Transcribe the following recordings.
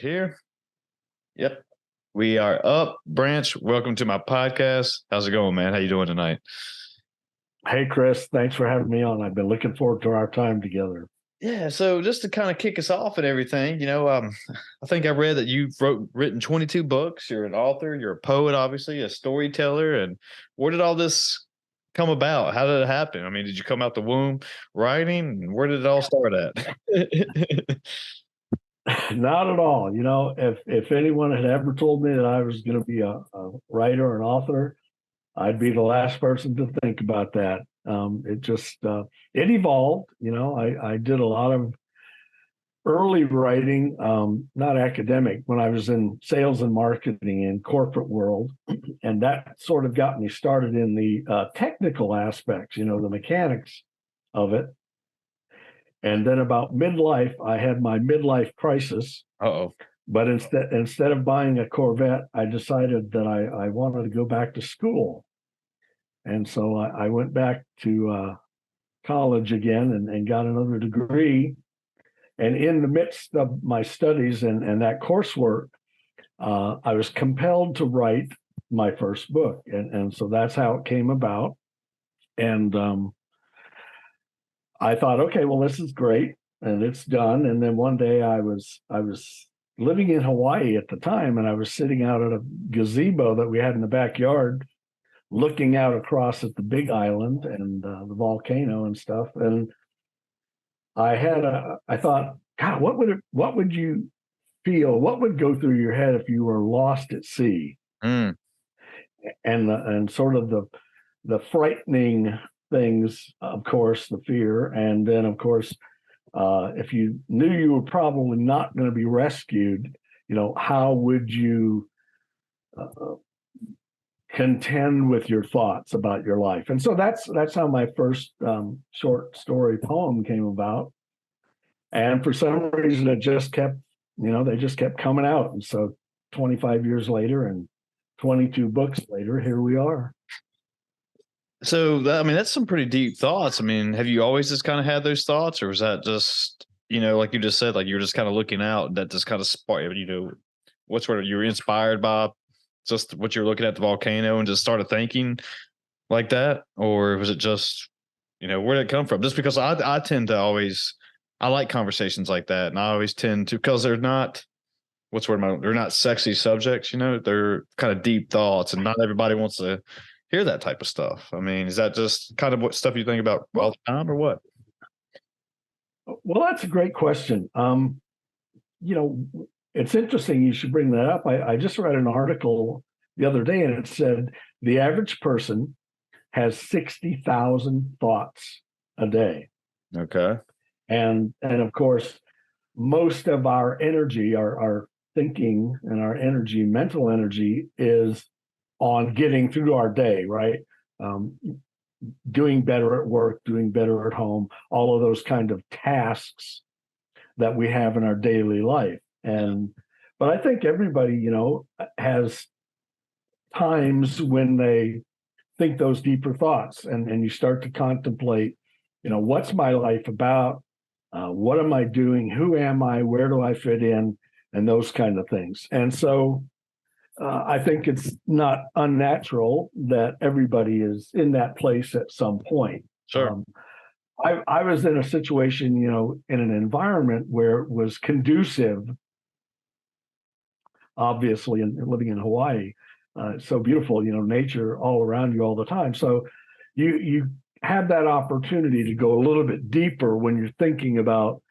Here. Yep. We are up. Branch, welcome to my podcast. How's it going, man? How you doing tonight? Hey, Chris, thanks for having me on. I've been looking forward to our time together. Yeah, so just to kind of kick us off and everything, I think I read that you've written 22 books. You're an author, you're a poet, obviously, a storyteller. And where did all this come about? How did it happen? I mean, did you come out the womb writing? Where did it all start at? Not at all. If anyone had ever told me that I was going to be a writer or an author, I'd be the last person to think about that. It evolved. I did a lot of early writing, not academic, when I was in sales and marketing in corporate world, and that sort of got me started in the technical aspects, the mechanics of it. And then about midlife, I had my midlife crisis. Uh-oh. But instead of buying a Corvette, I decided that I wanted to go back to school. And so I went back to college again and got another degree. And in the midst of my studies and that coursework, I was compelled to write my first book. And so that's how it came about. And I thought, okay, well, this is great, and it's done. And then one day I was living in Hawaii at the time, and I was sitting out at a gazebo that we had in the backyard, looking out across at the Big Island and the volcano and stuff. And I thought, God, what would you feel? What would go through your head if you were lost at sea? Mm. And sort of the frightening things, of course, the fear. And then, of course, if you knew you were probably not going to be rescued, how would you contend with your thoughts about your life? And so that's how my first short story poem came about. And for some reason, it just kept, they just kept coming out. And so 25 years later and 22 books later, here we are. So, that's some pretty deep thoughts. I mean, have you always just kind of had those thoughts, or was that just, like you just said, like you were just kind of looking out and that just kind of sparked, what sort of, you were inspired by just what you're looking at the volcano and just started thinking like that? Or was it just, where did it come from? Just because I tend to always, I like conversations like that. And I always tend to, because they're not, they're not sexy subjects, they're kind of deep thoughts, and not everybody wants to hear that type of stuff. I mean, is that just kind of what stuff you think about all the time, or what? Well, that's a great question. It's interesting you should bring that up. I just read an article the other day, and it said the average person has 60,000 thoughts a day. Okay. And of course, most of our energy, our thinking and our energy, mental energy, is on getting through our day, right? Doing better at work, doing better at home, all of those kind of tasks that we have in our daily life. But I think everybody, has times when they think those deeper thoughts, and you start to contemplate, what's my life about? What am I doing? Who am I? Where do I fit in? And those kind of things. And so I think it's not unnatural that everybody is in that place at some point. Sure. I was in a situation, in an environment where it was conducive, obviously, and living in Hawaii, so beautiful, nature all around you all the time. So you have that opportunity to go a little bit deeper when you're thinking about,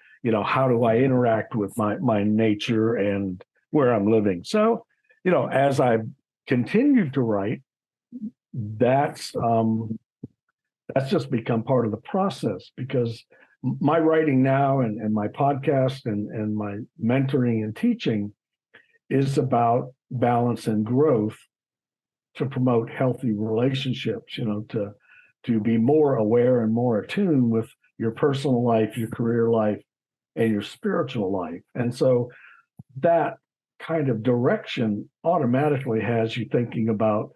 how do I interact with my nature and where I'm living. So, as I've continued to write, that's just become part of the process, because my writing now and my podcast and my mentoring and teaching is about balance and growth to promote healthy relationships, to be more aware and more attuned with your personal life, your career life, and your spiritual life. And so that kind of direction automatically has you thinking about,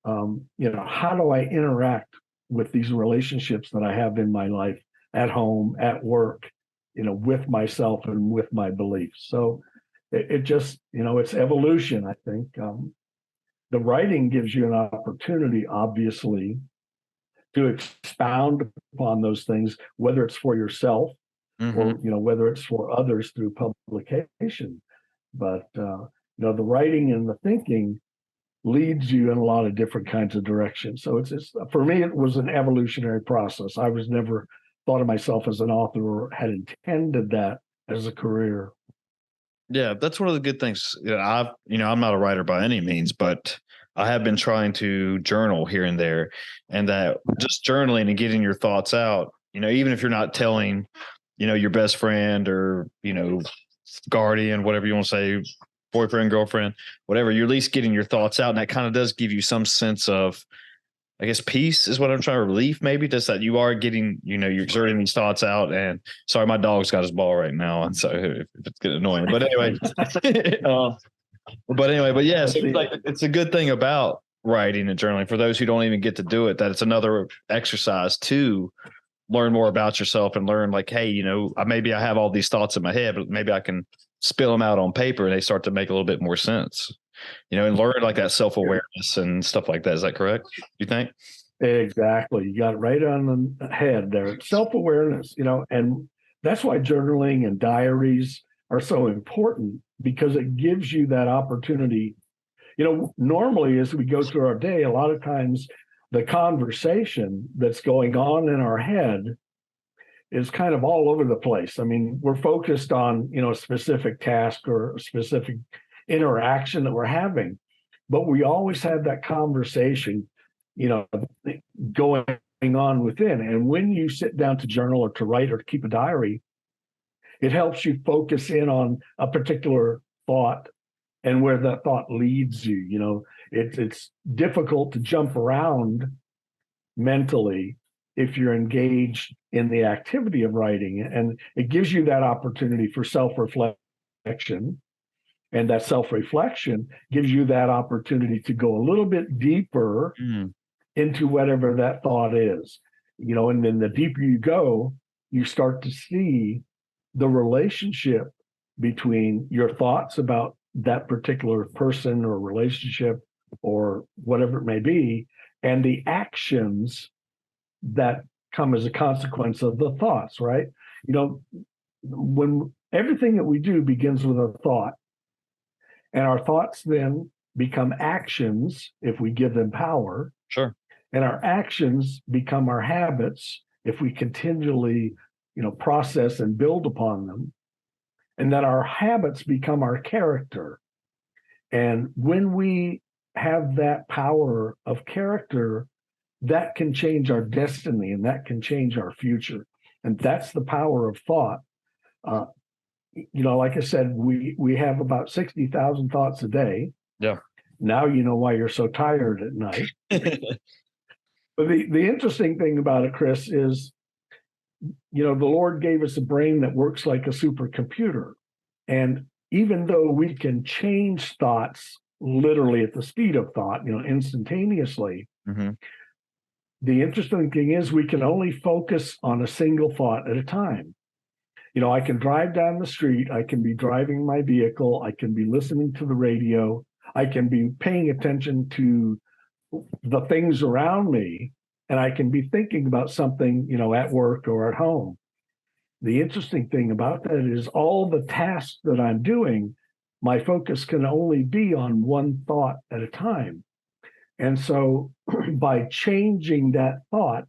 how do I interact with these relationships that I have in my life, at home, at work, with myself and with my beliefs. So it just, it's evolution, I think. The writing gives you an opportunity, obviously, to expound upon those things, whether it's for yourself or, Hmm. whether it's for others through publication. But, the writing and the thinking leads you in a lot of different kinds of directions. So it's for me, it was an evolutionary process. I was never thought of myself as an author or had intended that as a career. Yeah, that's one of the good things. I'm not a writer by any means, but I have been trying to journal here and there, and that just journaling and getting your thoughts out, even if you're not telling, your best friend or, guardian, whatever you want to say, boyfriend, girlfriend, whatever, you're at least getting your thoughts out. And that kind of does give you some sense of, I guess, peace is what I'm trying to relieve, maybe just that you are getting, you're exerting these thoughts out. And sorry, my dog's got his ball right now. And so if it's getting annoying, but anyway, but yeah, so like it's a good thing about writing and journaling for those who don't even get to do it, that it's another exercise to learn more about yourself and learn like, hey, maybe I have all these thoughts in my head, but maybe I can spill them out on paper and they start to make a little bit more sense, and learn like that self-awareness and stuff like that. Is that correct? You think? Exactly. You got it right on the head there. Self-awareness, and that's why journaling and diaries are so important, because it gives you that opportunity. Normally as we go through our day, a lot of times the conversation that's going on in our head is kind of all over the place. I mean, we're focused on, a specific task or a specific interaction that we're having, but we always have that conversation, you know, going on within. And when you sit down to journal or to write or to keep a diary, it helps you focus in on a particular thought and where that thought leads you. It's difficult to jump around mentally if you're engaged in the activity of writing, and it gives you that opportunity for self-reflection, and that self-reflection gives you that opportunity to go a little bit deeper into whatever that thought is. And then the deeper you go, you start to see the relationship between your thoughts about that particular person or relationship or whatever it may be, and the actions that come as a consequence of the thoughts, right? When everything that we do begins with a thought, and our thoughts then become actions if we give them power. Sure. And our actions become our habits if we continually, process and build upon them. And that our habits become our character. And when we have that power of character, that can change our destiny and that can change our future. And that's the power of thought. Like I said, we have about 60,000 thoughts a day. Yeah. Now you know why you're so tired at night. But the interesting thing about it, Chris, is, the Lord gave us a brain that works like a supercomputer. And even though we can change thoughts literally at the speed of thought, instantaneously, the interesting thing is we can only focus on a single thought at a time. I can drive down the street, I can be driving my vehicle, I can be listening to the radio, I can be paying attention to the things around me, and I can be thinking about something, at work or at home. The interesting thing about that is all the tasks that I'm doing, my focus can only be on one thought at a time. And so by changing that thought,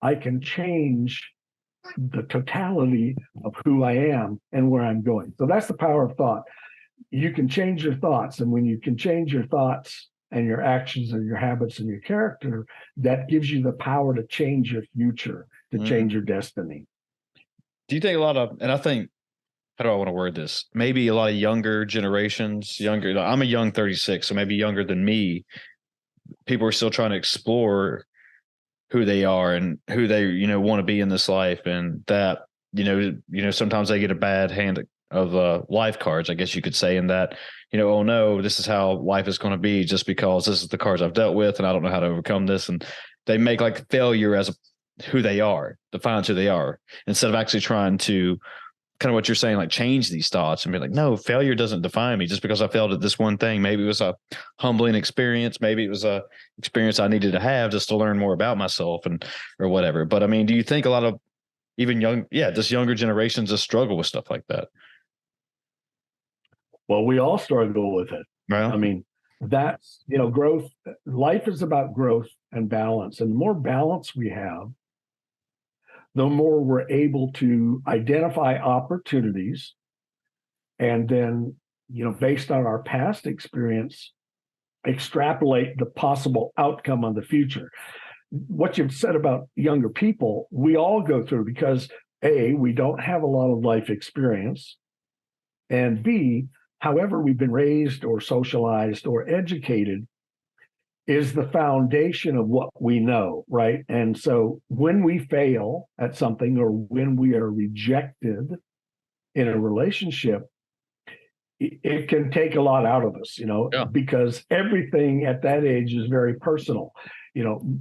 I can change the totality of who I am and where I'm going. So that's the power of thought. You can change your thoughts. And when you can change your thoughts and your actions and your habits and your character, that gives you the power to change your future, to change your destiny. Do you think and I think, how do I want to word this? Maybe a lot of younger generations, I'm a young 36, so maybe younger than me, people are still trying to explore who they are and who they, want to be in this life. And that, sometimes they get a bad hand of life cards, I guess you could say, in that, oh no, this is how life is going to be just because this is the cards I've dealt with and I don't know how to overcome this. And they make like failure as who they are, defines who they are, instead of actually trying to kind of what you're saying, like change these thoughts and be like, no, failure doesn't define me just because I failed at this one thing. Maybe it was a humbling experience. Maybe it was a experience I needed to have just to learn more about myself and, or whatever. But I mean, do you think a lot of even just younger generations just struggle with stuff like that? Well, we all struggle with it. Right. I mean, that's, growth. Life is about growth and balance. And the more balance we have, the more we're able to identify opportunities and then, based on our past experience, extrapolate the possible outcome on the future. What you've said about younger people, we all go through because A, we don't have a lot of life experience, and B, however we've been raised or socialized or educated is the foundation of what we know, right? And so when we fail at something or when we are rejected in a relationship, it can take a lot out of us, Yeah. because everything at that age is very personal.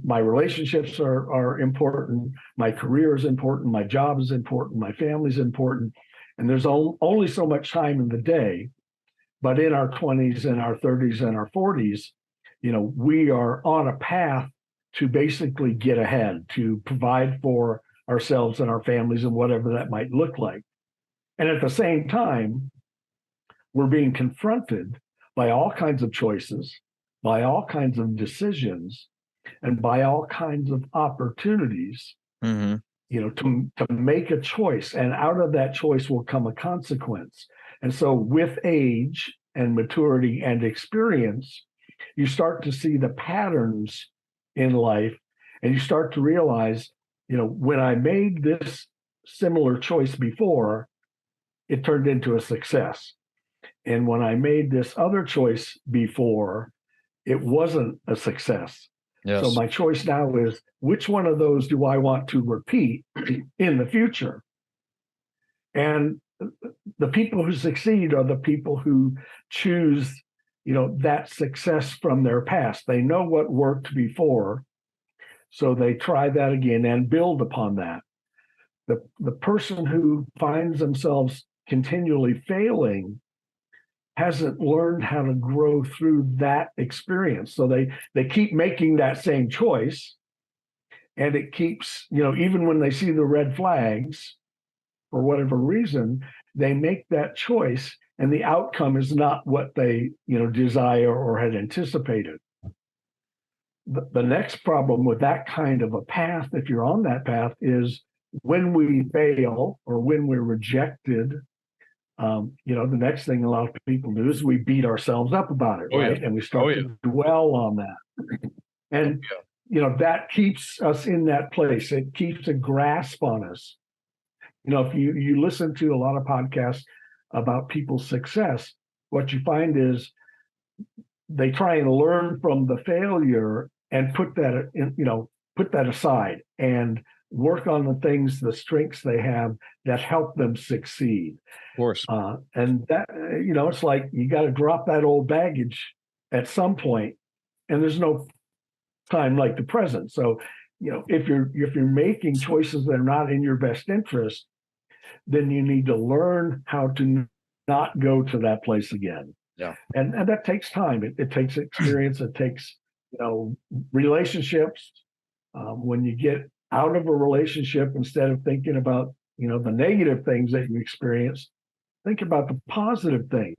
My relationships are important, my career is important, my job is important, my family's important, and there's only so much time in the day. But in our 20s and our 30s and our 40s, we are on a path to basically get ahead, to provide for ourselves and our families and whatever that might look like. And at the same time, we're being confronted by all kinds of choices, by all kinds of decisions, and by all kinds of opportunities, Mm-hmm. to make a choice. And out of that choice will come a consequence. And so with age and maturity and experience, you start to see the patterns in life and you start to realize, when I made this similar choice before, it turned into a success. And when I made this other choice before, it wasn't a success. So Yes. my choice now is which one of those do I want to repeat in the future? And the people who succeed are the people who choose, that success from their past. They know what worked before, so they try that again and build upon that. The person who finds themselves continually failing hasn't learned how to grow through that experience. So they keep making that same choice, and it keeps, even when they see the red flags, for whatever reason, they make that choice and the outcome is not what they, desire or had anticipated. The next problem with that kind of a path, if you're on that path, is when we fail or when we're rejected. The next thing a lot of people do is we beat ourselves up about it, Oh, right? yeah. And we Oh, start yeah. to dwell on that. And, that keeps us in that place. It keeps a grasp on us. If you listen to a lot of podcasts about people's success, what you find is they try and learn from the failure and put that aside and work on the things, the strengths they have that help them succeed. Of course. And that, it's like you got to drop that old baggage at some point, and there's no time like the present. So, if you're making choices that are not in your best interest, then you need to learn how to not go to that place again. Yeah. And that takes time. It takes experience. It takes, relationships. When you get out of a relationship, instead of thinking about, the negative things that you experience, think about the positive things.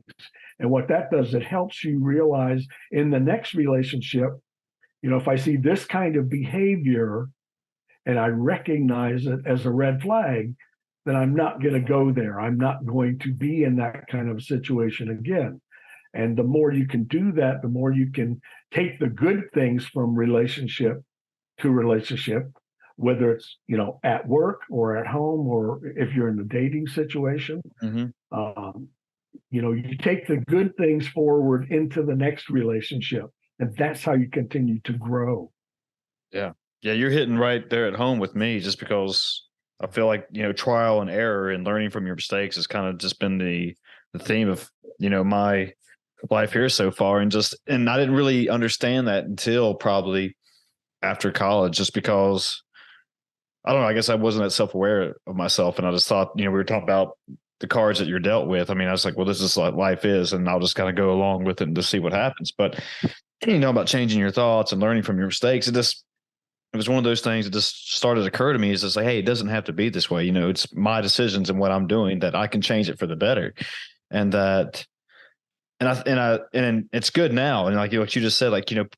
And what that does, it helps you realize in the next relationship, if I see this kind of behavior and I recognize it as a red flag, then I'm not going to go there. I'm not going to be in that kind of situation again. And the more you can do that, the more you can take the good things from relationship to relationship, whether it's, at work or at home, or if you're in a dating situation. Mm-hmm. You take the good things forward into the next relationship, and that's how you continue to grow. Yeah. Yeah. You're hitting right there at home with me just because I feel like, trial and error and learning from your mistakes has kind of just been the theme of, my life here so far. And I didn't really understand that until probably after college, just because I don't know, I guess I wasn't that self-aware of myself. And I just thought, we were talking about the cards that you're dealt with. I mean, I was like, well, this is like life is, and I'll just kind of go along with it and just see what happens. But about changing your thoughts and learning from your mistakes, it was one of those things that just started to occur to me is just like, hey, it doesn't have to be this way. It's my decisions and what I'm doing that I can change it for the better. And that, and it's good now. And like what you just said, like, you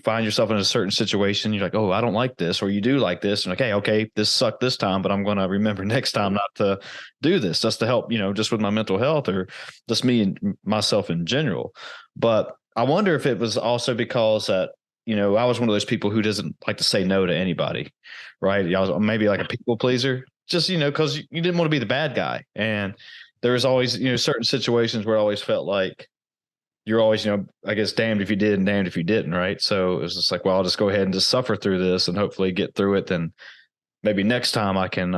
find yourself in a certain situation. You're like, oh, I don't like this, or you do like this. And like, hey, okay, this sucked this time, but I'm going to remember next time not to do this, just to help, just with my mental health or just me and myself in general. But I wonder if it was also because that, I was one of those people who doesn't like to say no to anybody, right? I was maybe like a people pleaser, just, because you didn't want to be the bad guy. And there was always, certain situations where I always felt like you're always, I guess, damned if you did and damned if you didn't, right? So it was just like, well, I'll just go ahead and just suffer through this and hopefully get through it. Then maybe next time I can,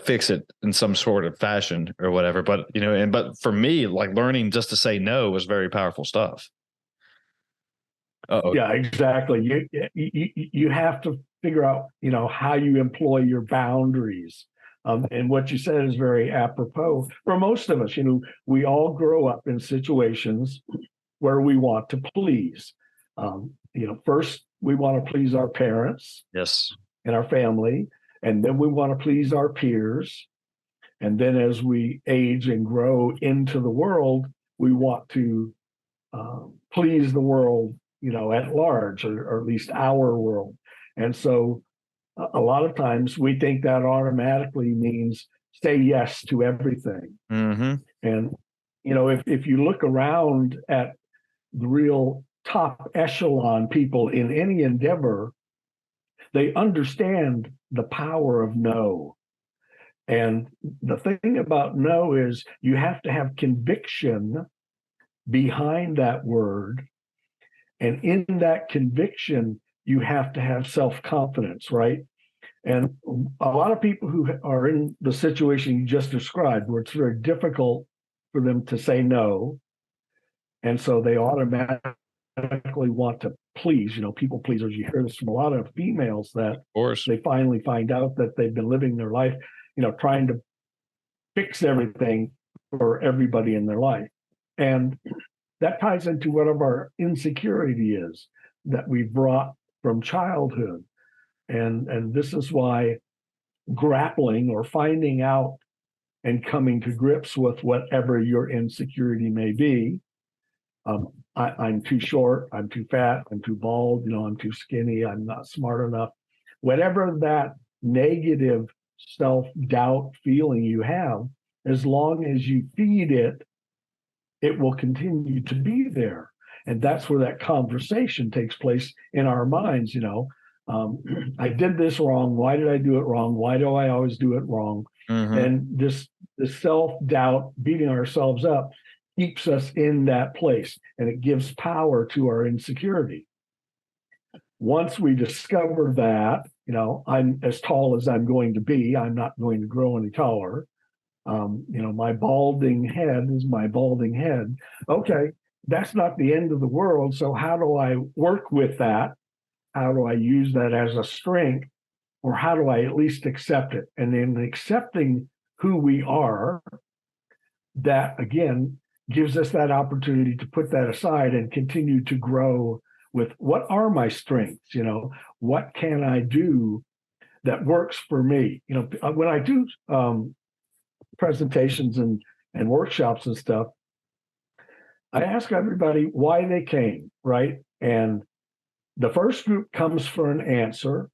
fix it in some sort of fashion or whatever. But, but for me, like learning just to say no was very powerful stuff. Yeah, exactly. You have to figure out, how you employ your boundaries. And what you said is very apropos for most of us. We all grow up in situations where we want to please. First we want to please our parents, Yes, and our family, and then we want to please our peers. And then as we age and grow into the world, we want to please the world, at large, or at least our world. And so a lot of times we think that automatically means say yes to everything. mm-hmm. And, if you look around at the real top echelon people in any endeavor, they understand the power of no. And the thing about no is you have to have conviction behind that word. And in that conviction, you have to have self-confidence, right? And a lot of people who are in the situation you just described, where it's very difficult for them to say no, and so they automatically want to please, people pleasers. You hear this from a lot of females, that Of course. they finally find out that they've been living their life, trying to fix everything for everybody in their life. And that ties into whatever our insecurity is that we brought from childhood. And this is why grappling or finding out and coming to grips with whatever your insecurity may be. I'm too short, I'm too fat, I'm too bald, I'm too skinny, I'm not smart enough. Whatever that negative self-doubt feeling you have, as long as you feed it, it will continue to be there. And that's where that conversation takes place in our minds. I did this wrong. Why did I do it wrong? Why do I always do it wrong? Mm-hmm. And this self-doubt, beating ourselves up, keeps us in that place, and it gives power to our insecurity. Once we discover that, I'm as tall as I'm going to be, I'm not going to grow any taller. My balding head is my balding head. Okay, that's not the end of the world. So how do I work with that? How do I use that as a strength? Or how do I at least accept it? And in accepting who we are, that again gives us that opportunity to put that aside and continue to grow with what are my strengths? What can I do that works for me? When I do presentations and workshops and stuff, I ask everybody why they came, right? And the first group comes for an answer.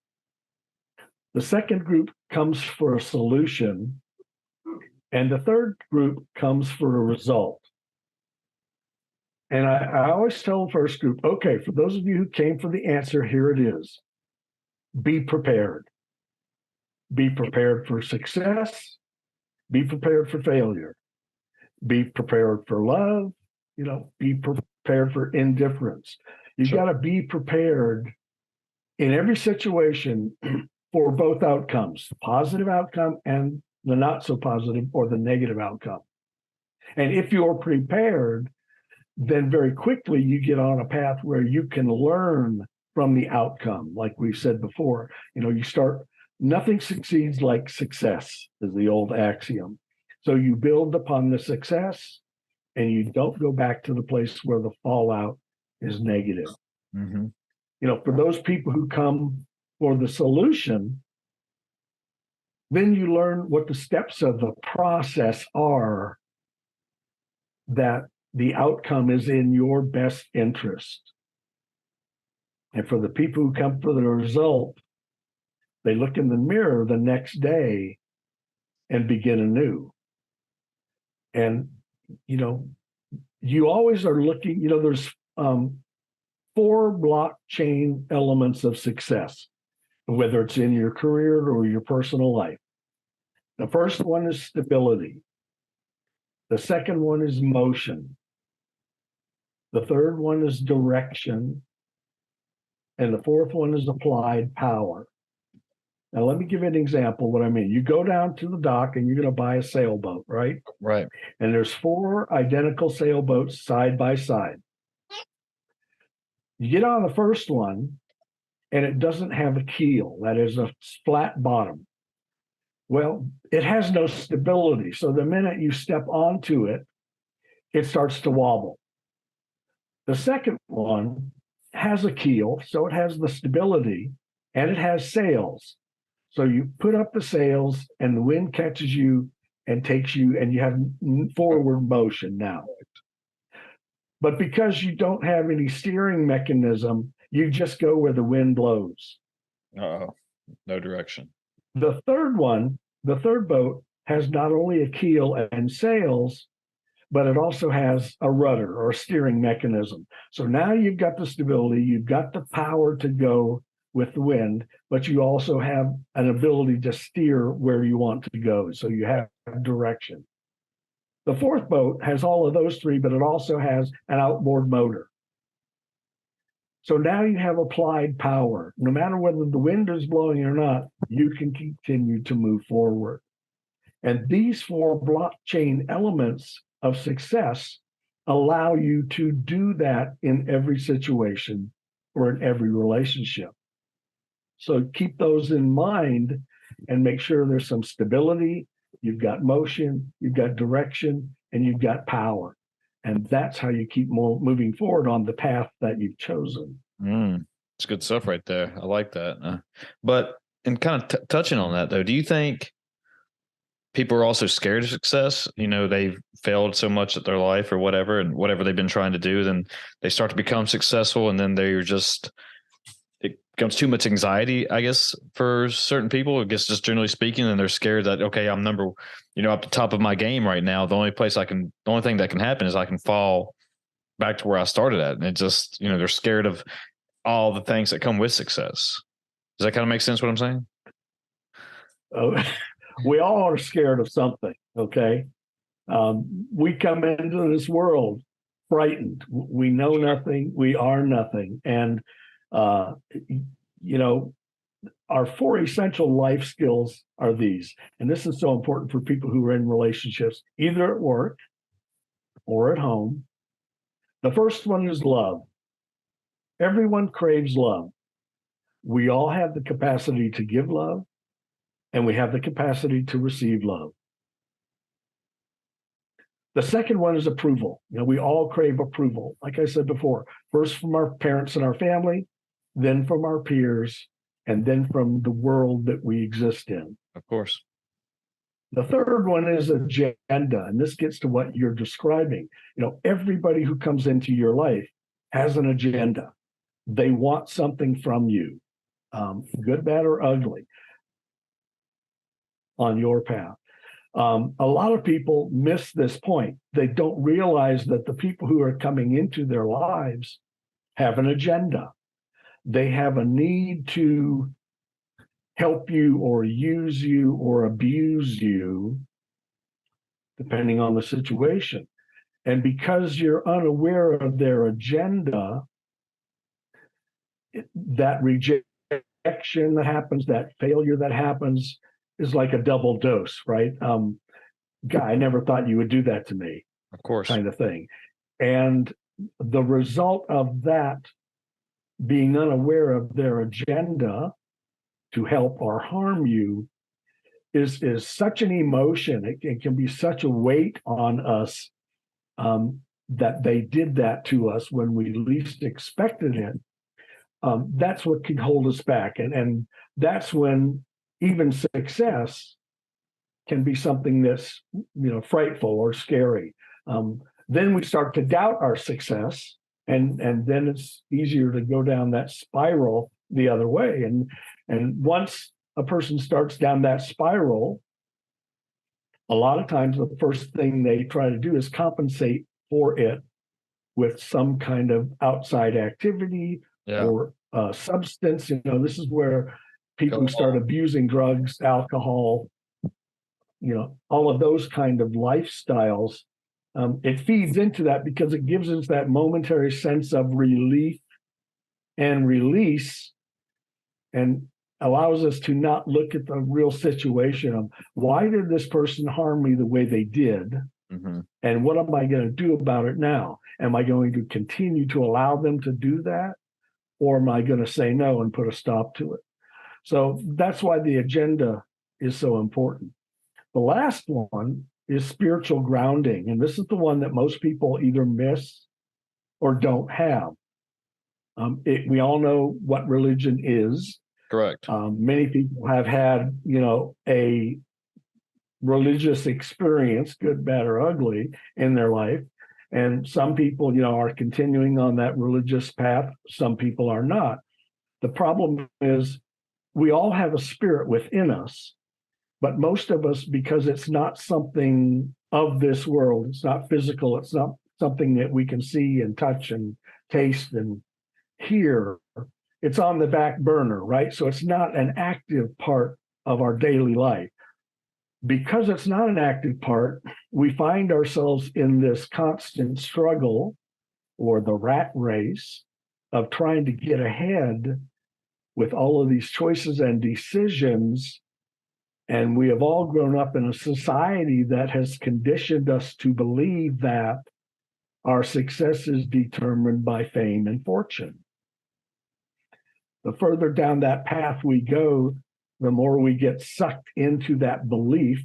The second group comes for a solution. And the third group comes for a result. And I always tell the first group, okay, for those of you who came for the answer, here it is. Be prepared. Be prepared for success. Be prepared for failure. Be prepared for love. Be prepared for indifference. You've got to be prepared in every situation for both outcomes, the positive outcome and the not so positive or the negative outcome. And if you're prepared, then very quickly you get on a path where you can learn from the outcome. Like we've said before, you start Nothing succeeds like success, is the old axiom. So you build upon the success and you don't go back to the place where the fallout is negative. Mm-hmm. For those people who come for the solution, then you learn what the steps of the process are, that the outcome is in your best interest. And for the people who come for the result, they look in the mirror the next day and begin anew. And, you always are looking, there's 4 blockchain elements of success, whether it's in your career or your personal life. The first one is stability. The second one is motion. The third one is direction. And the fourth one is applied power. Now, let me give you an example of what I mean. You go down to the dock and you're going to buy a sailboat, right? Right. And there's 4 identical sailboats side by side. You get on the first one and it doesn't have a keel, that is a flat bottom. Well, it has no stability. So the minute you step onto it, it starts to wobble. The second one has a keel, so it has the stability, and it has sails. So you put up the sails and the wind catches you and takes you, and you have forward motion now. But because you don't have any steering mechanism, you just go where the wind blows. Uh-oh. No direction. The third boat has not only a keel and sails, but it also has a rudder or a steering mechanism. So now you've got the stability, you've got the power to go with the wind, but you also have an ability to steer where you want to go. So you have direction. The fourth boat has all of those 3, but it also has an outboard motor. So now you have applied power. No matter whether the wind is blowing or not, you can continue to move forward. And these 4 blockchain elements of success allow you to do that in every situation or in every relationship. So keep those in mind and make sure there's some stability, you've got motion, you've got direction, and you've got power. And that's how you keep moving forward on the path that you've chosen. It's good stuff right there. I like that. But in kind of touching on that, though, do you think people are also scared of success? They've failed so much at their life or whatever, and whatever they've been trying to do, then they start to become successful, and then it becomes too much anxiety, I guess, for certain people. I guess just generally speaking, and they're scared that, okay, I'm up the top of my game right now. The only thing that can happen is I can fall back to where I started at. And it just, they're scared of all the things that come with success. Does that kind of make sense what I'm saying? Oh, we all are scared of something, okay? We come into this world frightened. We know nothing. We are nothing. And, our 4 essential life skills are these. And this is so important for people who are in relationships, either at work or at home. The first one is love. Everyone craves love. We all have the capacity to give love, and we have the capacity to receive love. The second one is approval. We all crave approval. Like I said before, first from our parents and our family, then from our peers, and then from the world that we exist in. Of course. The third one is agenda, and this gets to what you're describing. Everybody who comes into your life has an agenda. They want something from you, good, bad, or ugly, on your path. A lot of people miss this point. They don't realize that the people who are coming into their lives have an agenda. They have a need to help you or use you or abuse you, depending on the situation. And because you're unaware of their agenda, that rejection that happens, that failure that happens, is like a double dose, right? Guy, I never thought you would do that to me. Of course. Kind of thing. And the result of that, being unaware of their agenda, to help or harm you is such an emotion. It can be such a weight on us, that they did that to us when we least expected it. That's what can hold us back. And that's when even success can be something that's, frightful or scary. Then we start to doubt our success, and then it's easier to go down that spiral the other way. And once a person starts down that spiral, a lot of times the first thing they try to do is compensate for it with some kind of outside activity or substance. This is where people who start abusing drugs, alcohol, all of those kind of lifestyles, it feeds into that because it gives us that momentary sense of relief and release, and allows us to not look at the real situation of why did this person harm me the way they did, and what am I going to do about it now? Am I going to continue to allow them to do that, or am I going to say no and put a stop to it? So that's why the agenda is so important. The last one is spiritual grounding, and this is the one that most people either miss or don't have. We all know what religion is. Correct. Many people have had, a religious experience, good, bad, or ugly, in their life. And some people, are continuing on that religious path. Some people are not. The problem is we all have a spirit within us, but most of us, because it's not something of this world, it's not physical, it's not something that we can see and touch and taste and hear, it's on the back burner, right? So it's not an active part of our daily life. Because it's not an active part, we find ourselves in this constant struggle, or the rat race, of trying to get ahead with all of these choices and decisions. And we have all grown up in a society that has conditioned us to believe that our success is determined by fame and fortune. The further down that path we go, the more we get sucked into that belief,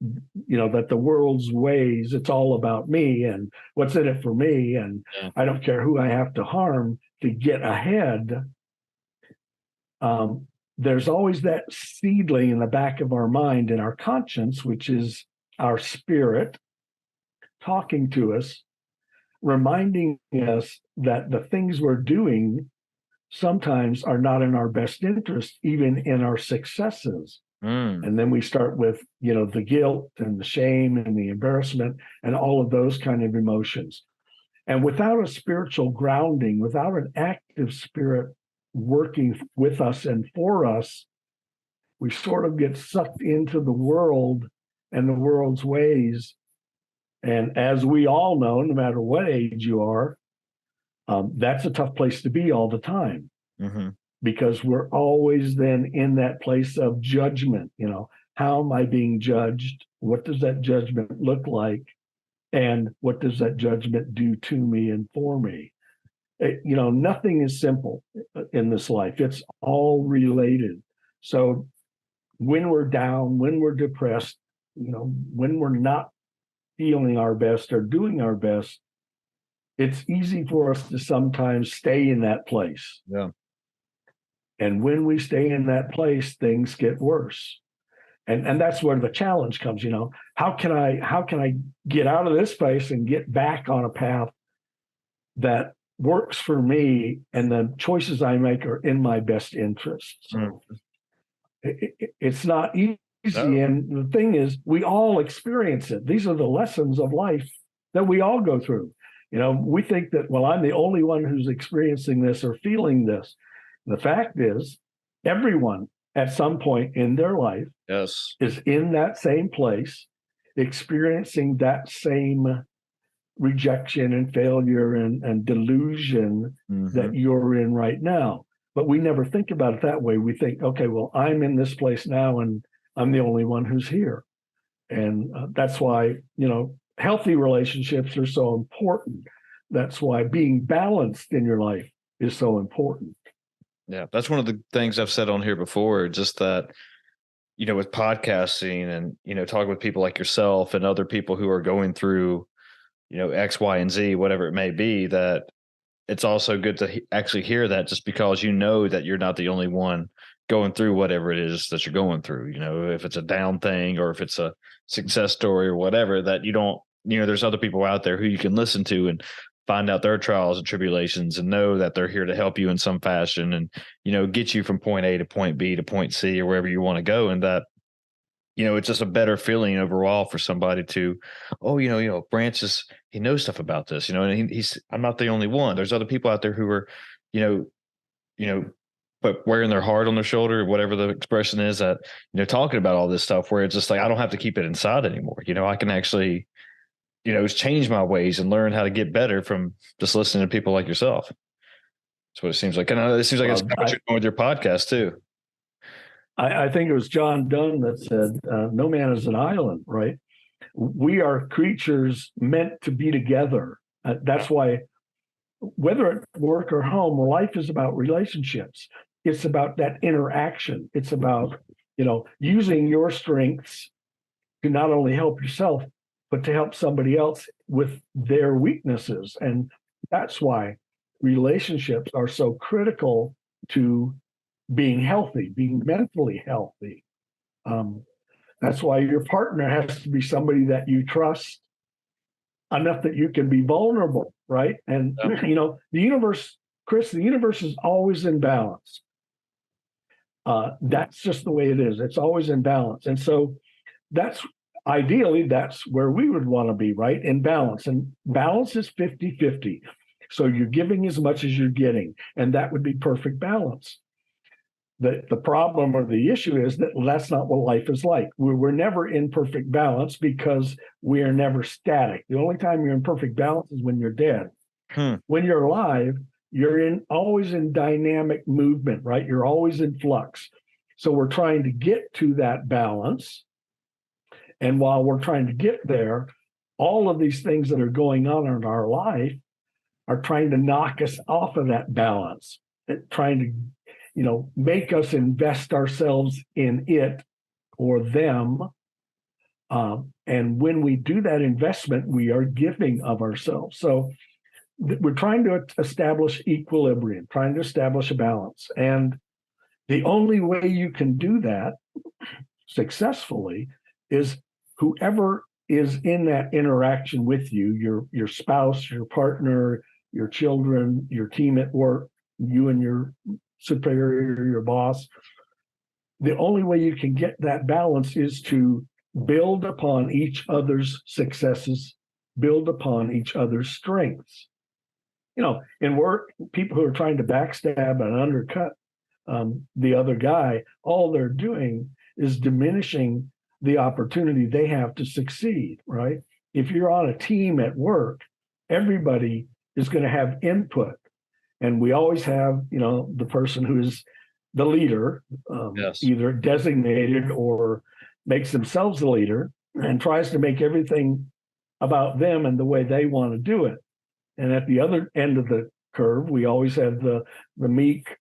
that the world's ways, it's all about me and what's in it for me. And I don't care who I have to harm to get ahead. There's always that seedling in the back of our mind and our conscience, which is our spirit talking to us, reminding us that the things we're doing sometimes are not in our best interest, even in our successes. And then we start with, the guilt and the shame and the embarrassment and all of those kind of emotions. And without a spiritual grounding, without an active spirit working with us and for us, we sort of get sucked into the world and the world's ways. And as we all know, no matter what age you are, that's a tough place to be all the time, because we're always then in that place of judgment. How am I being judged? What does that judgment look like? And what does that judgment do to me and for me? Nothing is simple in this life. It's all related. So when we're down, when we're depressed, when we're not feeling our best or doing our best, it's easy for us to sometimes stay in that place. Yeah. And when we stay in that place, things get worse. And that's where the challenge comes. How can I get out of this place and get back on a path that works for me, and the choices I make are in my best interest? So it's not easy. No. And the thing is, we all experience it. These are the lessons of life that we all go through. We think that, well, I'm the only one who's experiencing this or feeling this. The fact is, everyone at some point in their life is in that same place, experiencing that same rejection and failure and delusion that you're in right now. But we never think about it that way. We think, okay, well, I'm in this place now and I'm the only one who's here. And that's why, healthy relationships are so important. That's why being balanced in your life is so important. Yeah, that's one of the things I've said on here before, just that, with podcasting and, talking with people like yourself and other people who are going through, X, Y, and Z, whatever it may be, that it's also good to actually hear that, just because that you're not the only one going through whatever it is that you're going through. If it's a down thing or if it's a success story or whatever, that you don't, there's other people out there who you can listen to and find out their trials and tribulations and know that they're here to help you in some fashion and, get you from point A to point B to point C or wherever you want to go. And that, it's just a better feeling overall for somebody to, oh, Branch he knows stuff about this, and I'm not the only one. There's other people out there who are, you know, you know, but wearing their heart on their shoulder, whatever the expression is, that, talking about all this stuff where it's just like, I don't have to keep it inside anymore. I can actually, change my ways and learn how to get better from just listening to people like yourself. That's what it seems like. And it seems like it's Well, what you're doing with your podcast too. I think it was John Donne that said, "No man is an island." Right? We are creatures meant to be together. That's why, whether at work or home, life is about relationships. It's about that interaction. It's about, using your strengths to not only help yourself, but to help somebody else with their weaknesses. And that's why relationships are so critical to being healthy, being mentally healthy. Um, that's why your partner has to be somebody that you trust enough that you can be vulnerable, right? And, the universe, Chris, the universe is always in balance. That's just the way it is. It's always in balance. And so that's where we would want to be, right? In balance. And balance is 50-50. So you're giving as much as you're getting, and that would be perfect balance. The problem or the issue is that that's not what life is like. We're never in perfect balance because we are never static. The only time you're in perfect balance is when you're dead. When you're alive, you're always in dynamic movement, right? You're always in flux. So we're trying to get to that balance. And while we're trying to get there, all of these things that are going on in our life are trying to knock us off of that balance, trying to make us invest ourselves in it or them. And when we do that investment, we are giving of ourselves. So we're trying to establish equilibrium, trying to establish a balance. And the only way you can do that successfully is whoever is in that interaction with you, your spouse, your partner, your children, your team at work, you and your superior, your boss. The only way you can get that balance is to build upon each other's successes, build upon each other's strengths. In work, people who are trying to backstab and undercut the other guy, all they're doing is diminishing the opportunity they have to succeed, right? If you're on a team at work, everybody is going to have input. And we always have, the person who is the leader, Yes. either designated or makes themselves the leader and tries to make everything about them and the way they want to do it. And at the other end of the curve, we always have the meek,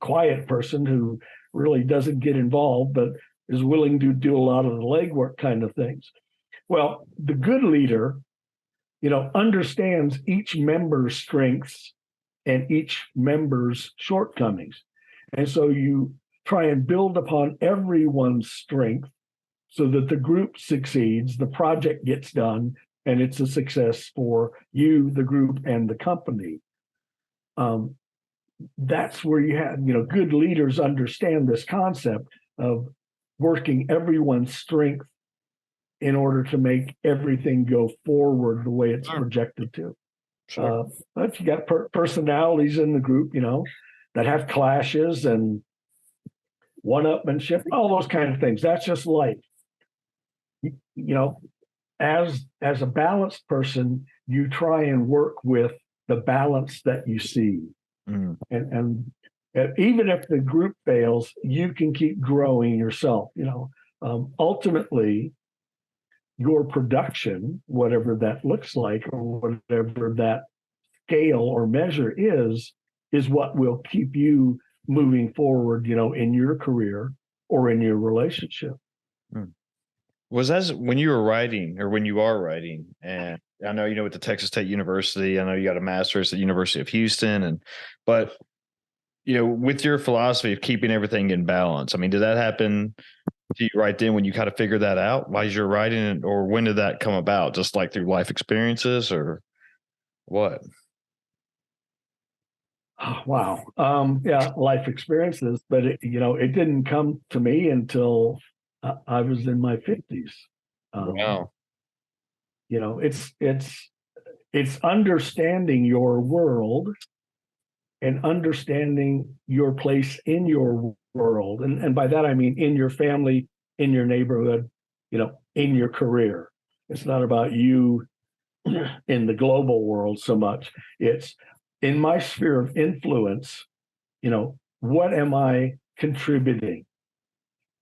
quiet person who really doesn't get involved, but is willing to do a lot of the legwork kind of things. Well, the good leader, understands each member's strengths and each member's shortcomings. And so you try and build upon everyone's strength so that the group succeeds, the project gets done, and it's a success for you, the group, and the company. That's where you have, good leaders understand this concept of working everyone's strength in order to make everything go forward the way it's projected to. Sure. If you got personalities in the group, that have clashes and one-upmanship, all those kind of things, that's just life. As a balanced person, you try and work with the balance that you see. And even if the group fails, you can keep growing yourself. Ultimately, your production, whatever that looks like, or whatever that scale or measure is what will keep you moving forward, in your career or in your relationship. Hmm. Was that when you were writing or when you are writing? And I know, at the Texas State University, I know you got a master's at University of Houston, but with your philosophy of keeping everything in balance, I mean, did that happen to you right then when you kind of figured that out while you're writing it, or when did that come about? Just like through life experiences or what? Oh, wow. Yeah, life experiences, but it didn't come to me until I was in my 50s. Wow. It's understanding your world and understanding your place in your world. And by that, I mean in your family, in your neighborhood, in your career. It's not about you in the global world so much. It's in my sphere of influence, what am I contributing?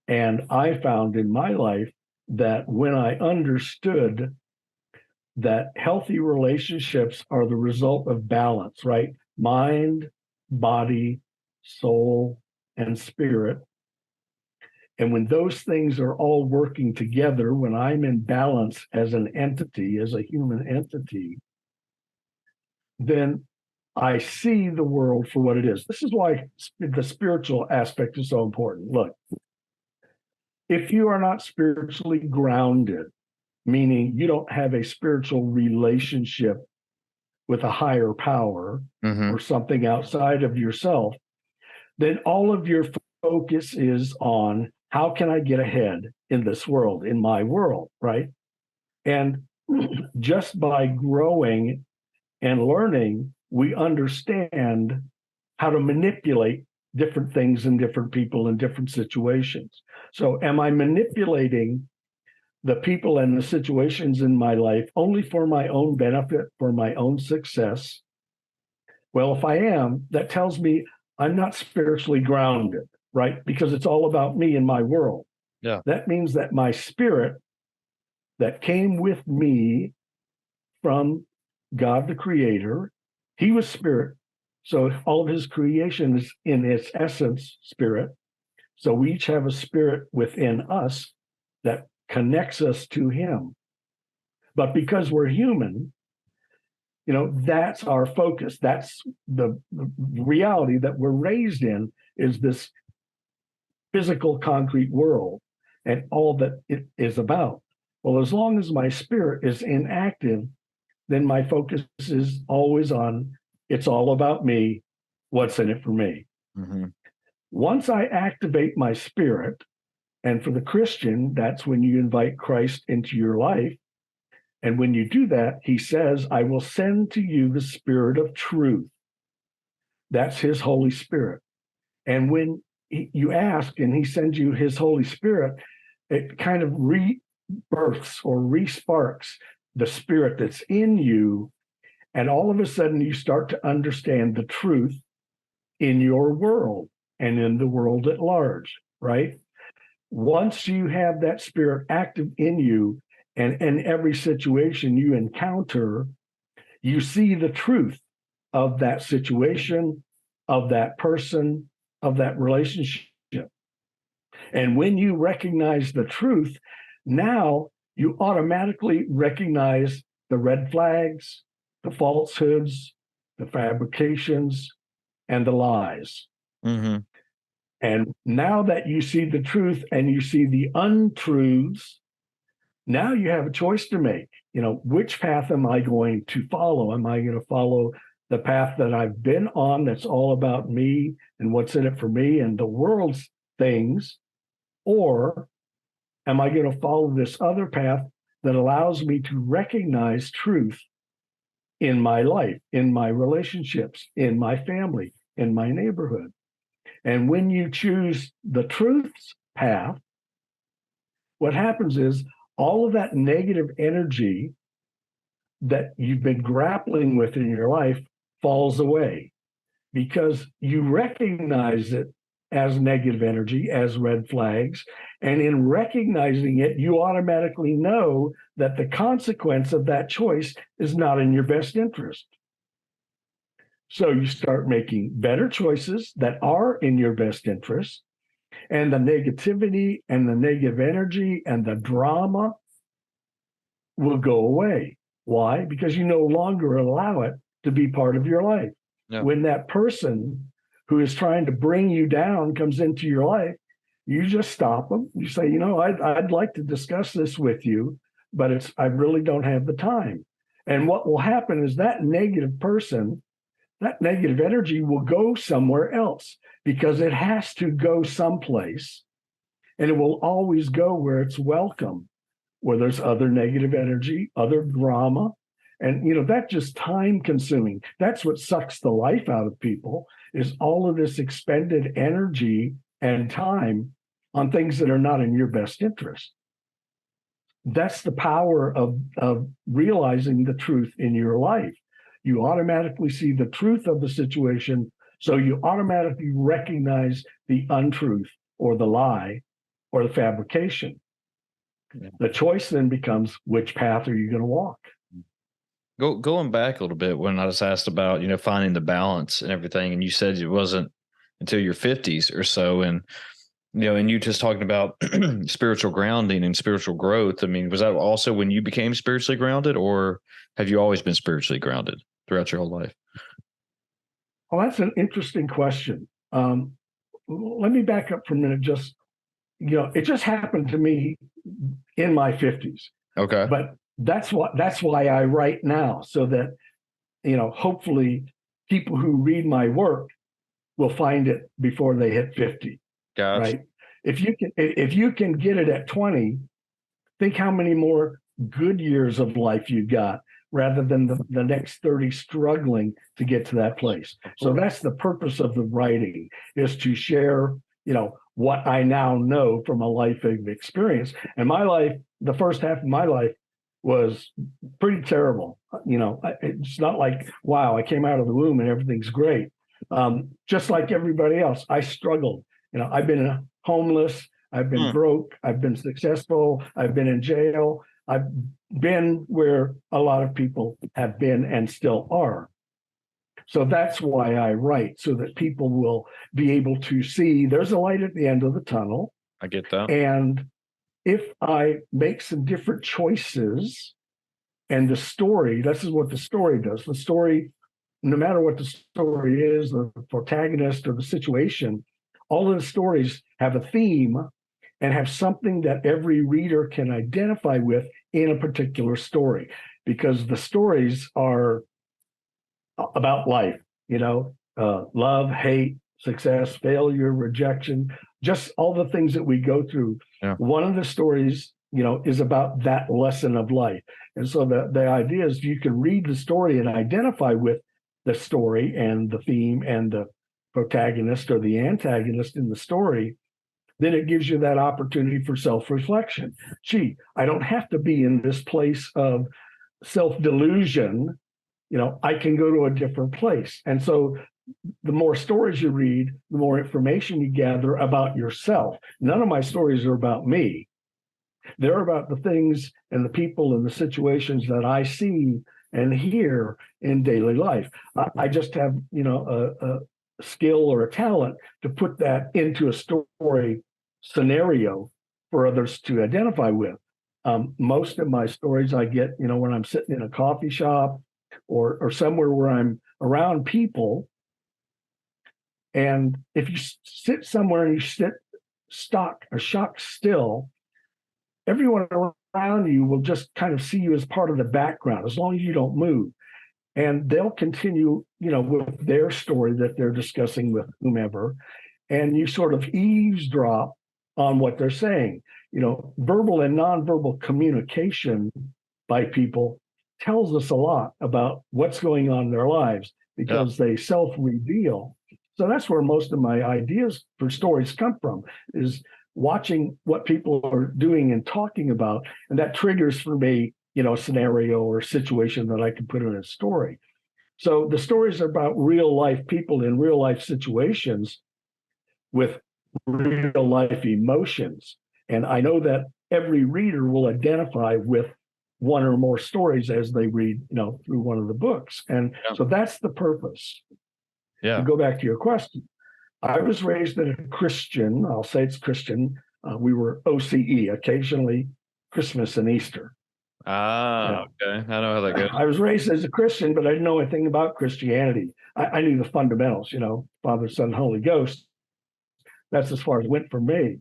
And I found in my life that when I understood that healthy relationships are the result of balance, right? Mind, body, soul, and spirit. And when those things are all working together, when I'm in balance as an entity, as a human entity, then I see the world for what it is. This is why the spiritual aspect is so important. Look, if you are not spiritually grounded, meaning you don't have a spiritual relationship with a higher power or something outside of yourself, then all of your focus is on how can I get ahead in this world, in my world, right? And just by growing and learning, we understand how to manipulate different things and different people in different situations. So, am I manipulating the people and the situations in my life only for my own benefit, for my own success? Well, if I am, that tells me I'm not spiritually grounded, right? Because it's all about me and my world. Yeah. That means that my spirit that came with me from God the Creator, He was spirit. So all of His creation is in its essence spirit. So we each have a spirit within us that connects us to Him. But because we're human, that's our focus. That's the reality that we're raised in, is this physical concrete world and all that it is about. Well, as long as my spirit is inactive, then my focus is always on, it's all about me, what's in it for me. Mm-hmm. Once I activate my spirit, and for the Christian, that's when you invite Christ into your life. And when you do that, He says, I will send to you the Spirit of truth. That's His Holy Spirit. And when you ask and He sends you His Holy Spirit, it kind of rebirths or resparks the spirit that's in you. And all of a sudden, you start to understand the truth in your world and in the world at large, right? Once you have that spirit active in you, and in every situation you encounter, you see the truth of that situation, of that person, of that relationship. And when you recognize the truth, now you automatically recognize the red flags, the falsehoods, the fabrications, and the lies. Mm-hmm. And now that you see the truth and you see the untruths, now you have a choice to make. Which path am I going to follow? Am I going to follow the path that I've been on that's all about me and what's in it for me and the world's things? Or am I going to follow this other path that allows me to recognize truth in my life, in my relationships, in my family, in my neighborhood? And when you choose the truth's path, what happens is all of that negative energy that you've been grappling with in your life falls away because you recognize it as negative energy, as red flags. And in recognizing it, you automatically know that the consequence of that choice is not in your best interest. So you start making better choices that are in your best interest, and the negativity and the negative energy and the drama will go away. Why? Because you no longer allow it to be part of your life. Yeah. When that person who is trying to bring you down comes into your life, you just stop them. You say, I'd like to discuss this with you, but I really don't have the time. And what will happen is that negative person, that negative energy will go somewhere else because it has to go someplace, and it will always go where it's welcome, where there's other negative energy, other drama. And that's just time consuming. That's what sucks the life out of people, is all of this expended energy and time on things that are not in your best interest. That's the power of realizing the truth in your life. You automatically see the truth of the situation, so you automatically recognize the untruth or the lie or the fabrication. Yeah. The choice then becomes, which path are you going to walk? Going back a little bit, when I was asked about, finding the balance and everything, and you said it wasn't until your 50s or so, and and you just talking about spiritual grounding and spiritual growth. I mean, was that also when you became spiritually grounded, or have you always been spiritually grounded throughout your whole life? Well, that's an interesting question. Let me back up for a minute. It just happened to me in my 50s. Okay. But that's why I write now, so that, hopefully people who read my work will find it before they hit 50. Gotcha. Right. If you can get it at 20, think how many more good years of life you got, rather than the next 30 struggling to get to that place. So that's the purpose of the writing, is to share, what I now know from a life of experience. And my life, the first half of my life, was pretty terrible. It's not like, wow, I came out of the womb and everything's great. Just like everybody else, I struggled. I've been homeless, I've been broke, I've been successful, I've been in jail, I've been where a lot of people have been and still are. So that's why I write, so that people will be able to see there's a light at the end of the tunnel. I get that. And if I make some different choices, and this is what the story does. The story, no matter what the story is, the protagonist or the situation, all of the stories have a theme and have something that every reader can identify with in a particular story, because the stories are about life, love, hate, success, failure, rejection, just all the things that we go through. Yeah. One of the stories, is about that lesson of life. And so the idea is, you can read the story and identify with the story and the theme and the protagonist or the antagonist in the story, then it gives you that opportunity for self-reflection. Gee, I don't have to be in this place of self-delusion. I can go to a different place. And so the more stories you read, the more information you gather about yourself. None of my stories are about me. They're about the things and the people and the situations that I see and hear in daily life. I just have, a skill or a talent to put that into a story scenario for others to identify with. Most of my stories I get, when I'm sitting in a coffee shop or somewhere where I'm around people. And if you sit somewhere and you sit shock still, everyone around you will just kind of see you as part of the background, as long as you don't move. And they'll continue, with their story that they're discussing with whomever, and you sort of eavesdrop on what they're saying. Verbal and nonverbal communication by people tells us a lot about what's going on in their lives, because they self-reveal. So that's where most of my ideas for stories come from, is watching what people are doing and talking about. And that triggers for me, a scenario or a situation that I can put in a story. So the stories are about real life people in real life situations with real life emotions. And I know that every reader will identify with one or more stories as they read, through one of the books. And so that's the purpose. to go back to your question, I was raised in a Christian, I'll say it's Christian. We were OCE, occasionally Christmas and Easter. Ah, okay. I know how that goes. I was raised as a Christian, but I didn't know anything about Christianity. I knew the fundamentals, Father, Son, Holy Ghost. That's as far as it went for me.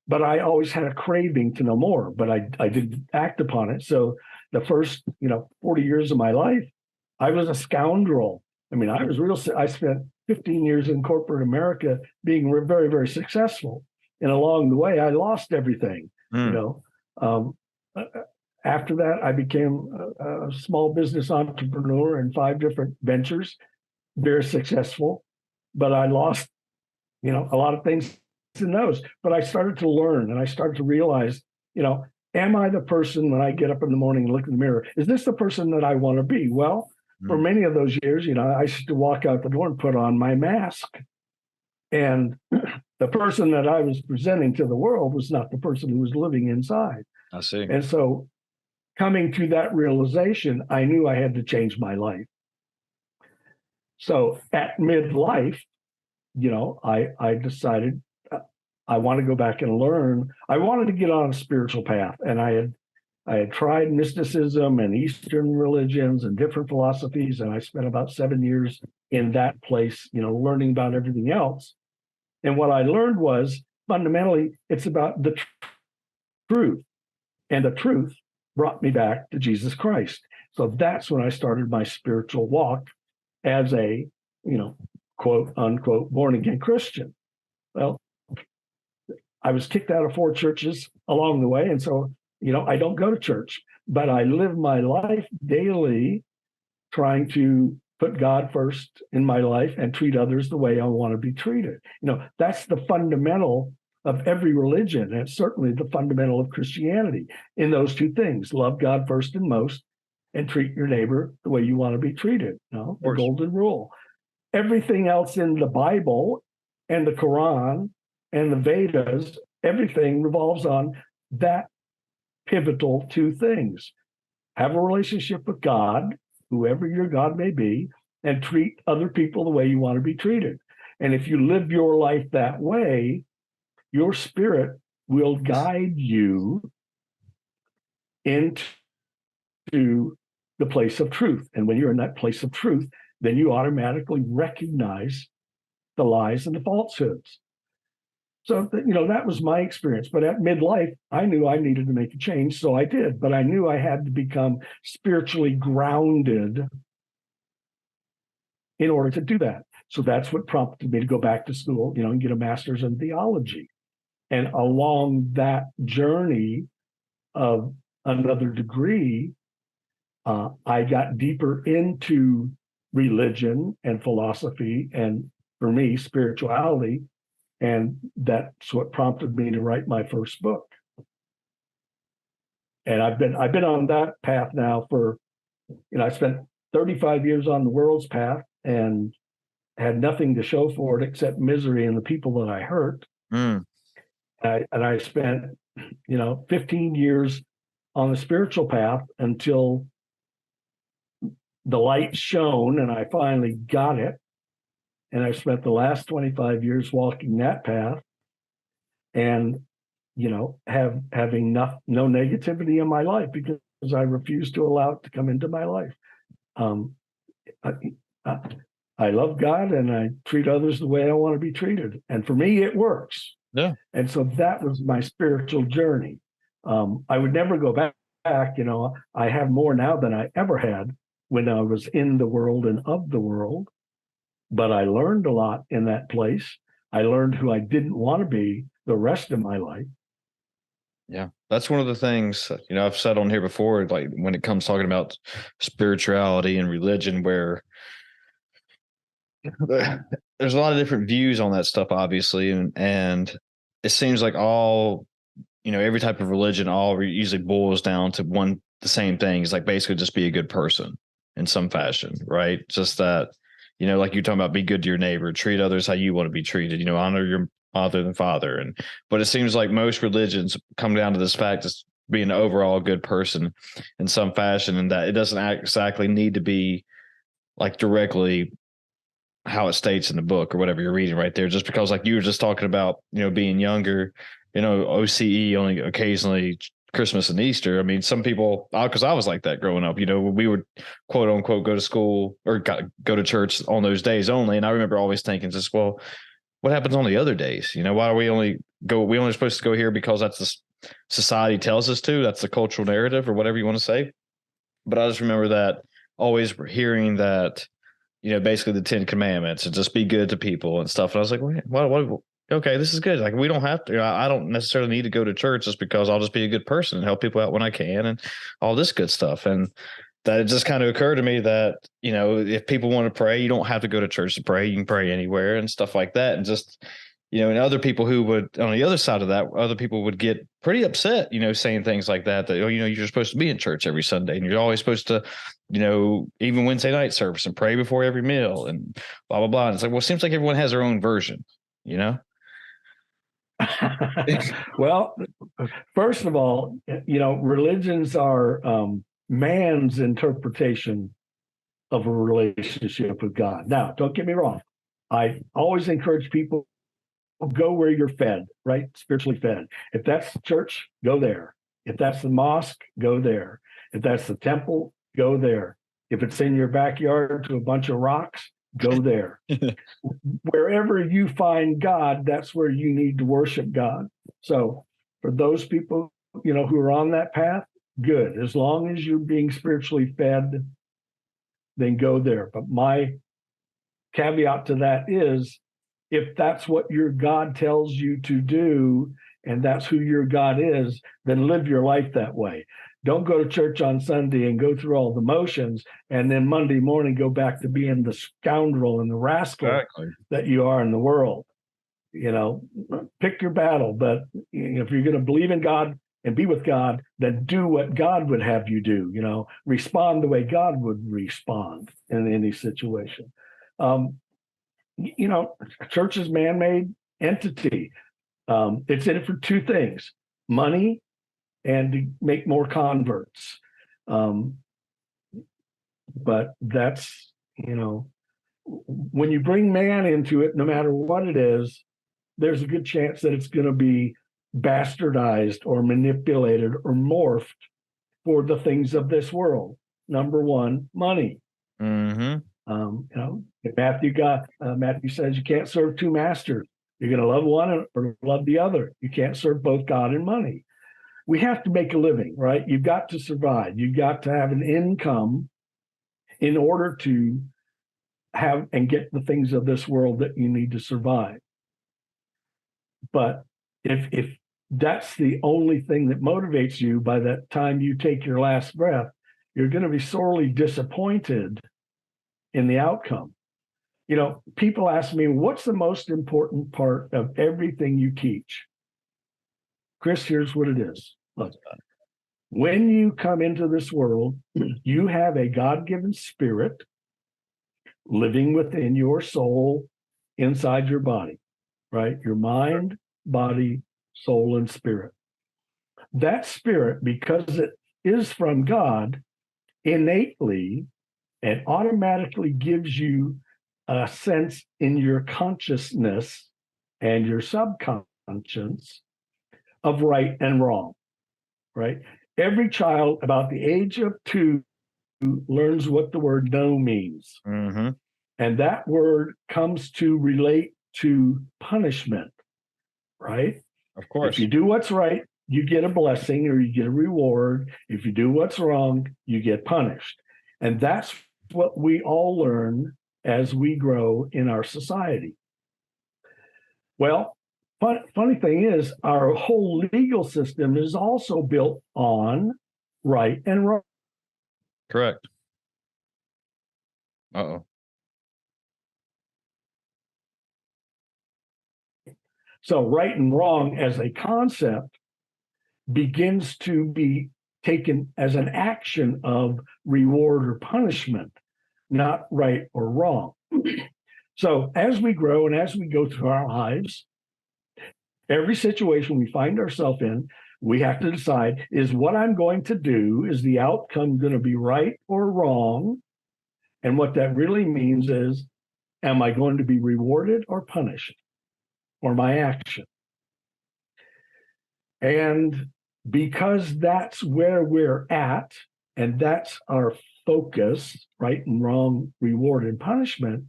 But I always had a craving to know more, but I didn't act upon it. So the first, 40 years of my life, I was a scoundrel. I mean, I spent 15 years in corporate America being very, very successful. And along the way, I lost everything, Um, after that, I became a small business entrepreneur in 5 different ventures, very successful, but I lost, a lot of things in those. But I started to learn and I started to realize, am I the person when I get up in the morning and look in the mirror? Is this the person that I want to be? Well, for many of those years, I used to walk out the door and put on my mask. And the person that I was presenting to the world was not the person who was living inside. I see. And so coming to that realization, I knew I had to change my life. So at midlife, I decided I want to go back and learn. I wanted to get on a spiritual path, and I had tried mysticism and Eastern religions and different philosophies, and I spent about 7 years in that place, learning about everything else. And what I learned was fundamentally it's about the truth, and the truth brought me back to Jesus Christ. So that's when I started my spiritual walk as a, quote unquote, born again Christian. Well, I was kicked out of 4 churches along the way. And so, I don't go to church, but I live my life daily trying to put God first in my life and treat others the way I want to be treated. That's the fundamental of every religion, and it's certainly the fundamental of Christianity in those 2 things: love God first and most, and treat your neighbor the way you want to be treated. The golden rule. Everything else in the Bible and the Quran and the Vedas, everything revolves on that pivotal 2 things: have a relationship with God, whoever your God may be, and treat other people the way you want to be treated. And if you live your life that way, your spirit will guide you into the place of truth. And when you're in that place of truth, then you automatically recognize the lies and the falsehoods. So, that was my experience. But at midlife, I knew I needed to make a change. So I did. But I knew I had to become spiritually grounded in order to do that. So that's what prompted me to go back to school, and get a master's in theology. And along that journey of another degree, I got deeper into religion and philosophy, and for me, spirituality. And that's what prompted me to write my first book. And I've been on that path now for, I spent 35 years on the world's path and had nothing to show for it except misery and the people that I hurt. And I spent, 15 years on the spiritual path until the light shone and I finally got it. And I spent the last 25 years walking that path and, having no negativity in my life because I refuse to allow it to come into my life. I love God and I treat others the way I want to be treated. And for me, it works. Yeah. And so that was my spiritual journey. I would never go back. I have more now than I ever had when I was in the world and of the world. But I learned a lot in that place. I learned who I didn't want to be the rest of my life. Yeah, that's one of the things, I've said on here before, like when it comes talking about spirituality and religion, where there's a lot of different views on that stuff, obviously. And it seems like every type of religion usually boils down to the same thing. It's like basically just be a good person in some fashion, right? Just that, like you're talking about, be good to your neighbor, treat others how you want to be treated, honor your mother and father. But it seems like most religions come down to this fact of being an overall good person in some fashion, and that it doesn't exactly need to be like directly how it states in the book or whatever you're reading right there, just because like you were just talking about, being younger, OCE only occasionally Christmas and Easter. I mean, some people, because I was like that growing up, we would quote unquote go to school or go to church on those days only. And I remember always thinking just, well, what happens on the other days? Why are we only supposed to go here because that's the society tells us to, that's the cultural narrative or whatever you want to say. But I just remember that always hearing that, basically the 10 commandments and just be good to people and stuff. And I was like, what, okay, this is good. Like, we don't have to, I don't necessarily need to go to church just because I'll just be a good person and help people out when I can and all this good stuff. And that it just kind of occurred to me that, if people want to pray, you don't have to go to church to pray. You can pray anywhere and stuff like that. And just, and other people who would, on the other side of that, other people would get pretty upset, saying things like that, you're supposed to be in church every Sunday and you're always supposed to, even Wednesday night service and pray before every meal and blah, blah, blah. And it's like, well, it seems like everyone has their own version, Well, first of all, religions are man's interpretation of a relationship with God. Now, don't get me wrong. I always encourage people, go where you're fed, right? Spiritually fed. If that's church, go there. If that's the mosque, go there. If that's the temple, go there. If it's in your backyard to a bunch of rocks, go there. Wherever you find God, that's where you need to worship God. So for those people, who are on that path, good. As long as you're being spiritually fed, then go there. But my caveat to that is, if that's what your God tells you to do, and that's who your God is, then live your life that way. Don't go to church on Sunday and go through all the motions, and then Monday morning go back to being the scoundrel and the rascal that you are in the world. Pick your battle. But if you're going to believe in God and be with God, then do what God would have you do. Respond the way God would respond in any situation. Church is man-made entity. It's in it for two things: money and to make more converts. But that's, when you bring man into it, no matter what it is, there's a good chance that it's going to be bastardized or manipulated or morphed for the things of this world. Number one, money. Mm-hmm. Matthew says you can't serve two masters. You're going to love one or love the other. You can't serve both God and money. We have to make a living, right? You've got to survive. You've got to have an income in order to have and get the things of this world that you need to survive. But if that's the only thing that motivates you, by that time you take your last breath, you're going to be sorely disappointed in the outcome. People ask me, what's the most important part of everything you teach? Chris, here's what it is. Look, when you come into this world, you have a God-given spirit living within your soul, inside your body, right? Your mind, body, soul, and spirit. That spirit, because it is from God, innately and automatically gives you a sense in your consciousness and your subconscious of right and wrong, right? Every child about the age of 2 learns what the word no means. Mm-hmm. And that word comes to relate to punishment, right? Of course. If you do what's right, you get a blessing or you get a reward. If you do what's wrong, you get punished. And that's what we all learn as we grow in our society. Well, funny thing is, our whole legal system is also built on right and wrong. Correct. Uh-oh. So right and wrong as a concept begins to be taken as an action of reward or punishment, not right or wrong. So as we grow and as we go through our lives, every situation we find ourselves in, we have to decide, is what I'm going to do, is the outcome going to be right or wrong? And what that really means is, Am I going to be rewarded or punished for my action? And because that's where we're at, and that's our focus, right and wrong, reward and punishment,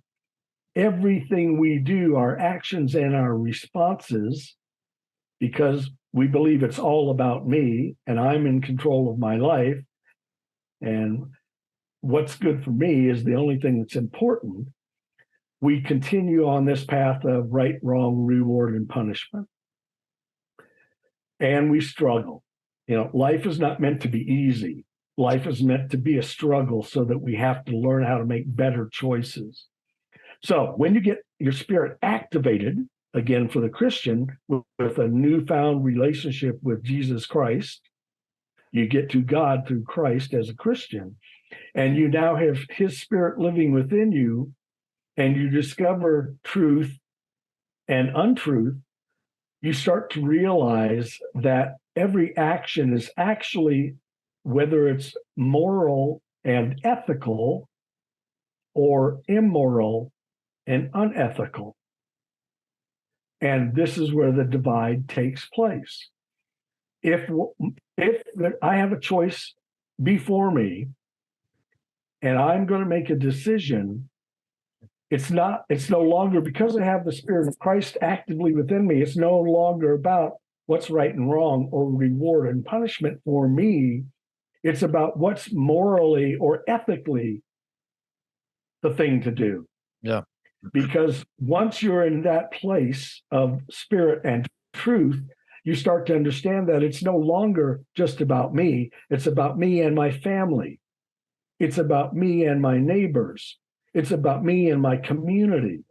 everything we do, our actions and our responses, because we believe it's all about me and I'm in control of my life, and what's good for me is the only thing that's important, we continue on this path of right, wrong, reward, and punishment. And we struggle. Life is not meant to be easy. Life is meant to be a struggle so that we have to learn how to make better choices. So when you get your spirit activated, again, for the Christian, with a newfound relationship with Jesus Christ, you get to God through Christ as a Christian, and you now have his spirit living within you, and you discover truth and untruth, you start to realize that every action is actually, whether it's moral and ethical or immoral and unethical. And this is where the divide takes place. If I have a choice before me and I'm going to make a decision, it's no longer, because I have the Spirit of Christ actively within me, it's no longer about what's right and wrong or reward and punishment for me. It's about what's morally or ethically the thing to do. Yeah. Because once you're in that place of spirit and truth, you start to understand that it's no longer just about me. It's about me and my family. It's about me and my neighbors. It's about me and my community.